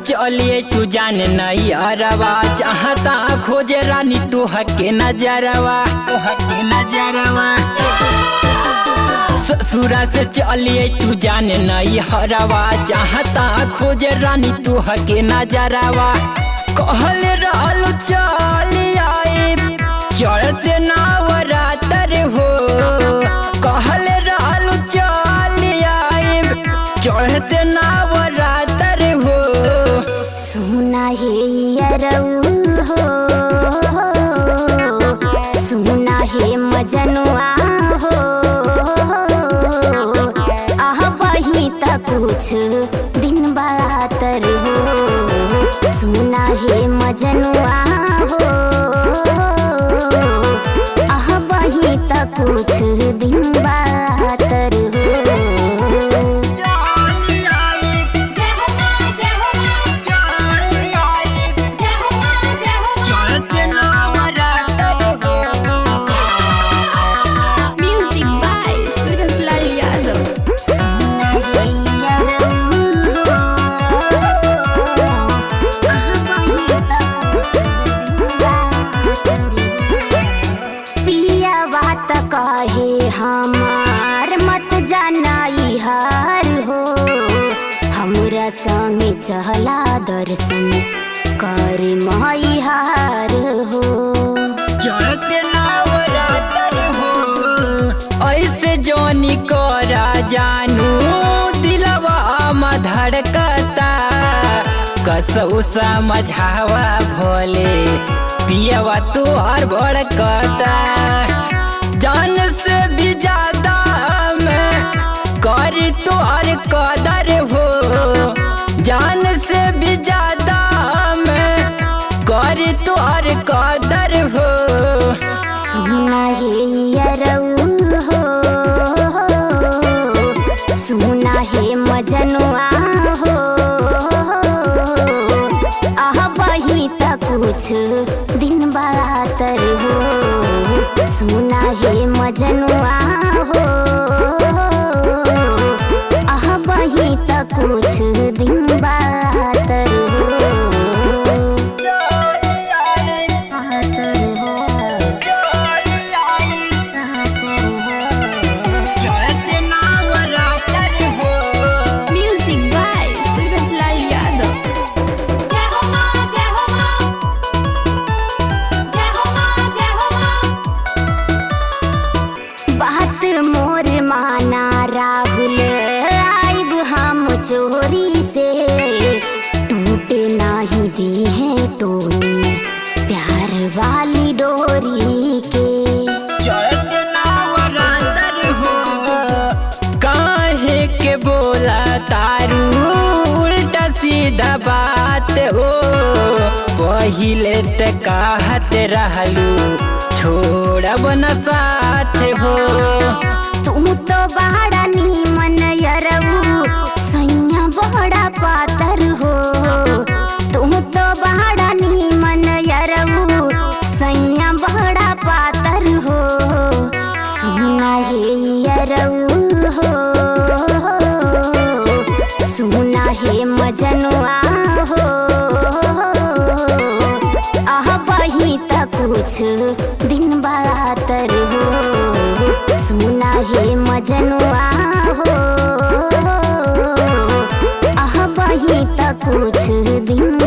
चलिए तू जाने नहीं अरवा चाहता खोजे रानी तू हके नजरवा ससुरा से चलिए तू जाने नहीं हरवा चाहता खोजे रानी तू हके नजरवा कहल रहलू चलिए चढ़ते नवरात्र हो कहल रहलू चलिए चढ़ते नवरात्र हो सुना हे यरऊ हो सुना हे मजनुआ हो आह वही तक कुछ दिन बातर हो सुना हे मजनुआ हो आह वही तक कुछ दिन बातर हो कहे हमार मत जानाई हार हो हमरा संगे चहला दर्शन कर माई हार हो चढ़ते नवरात्र हो ऐसे जोनी करा जानू दिलवा धड़कता कसौ समझावा भोले पियवा तोहर भड़कता जान से भी ज्यादा मैं करी तोहर कदर हो जान से भी ज्यादा मैं करी तोहर कदर हो सुना हे यरऊ हो सुना हे मजनुआ हो आह वही तक कुछ दिन बातर हो सुना हे मजनुआ हो आह वही तक कुछ दिन बातर हो राहुल आइब हम चोरी से टूटे नाही दी है टोनी प्यार वाली डोरी के चढ़ते नवरात्र हो काहे के बोला तारू उल्टा सीधा बात हो पहिले ते कहत रहलू छोड़ब न साथ हो तुम तो बड़ा नीमन यरऊ सैया बड़ा पातर हो तुम तो बड़ा नीमन यरऊ सैया बड़ा पातर हो सुना हे यरऊ हो सुना हे मजनुआ हो आह वही तक कुछ दिन बातर हो सुना हे मजनुआ हो आह वही तक कुछ दिन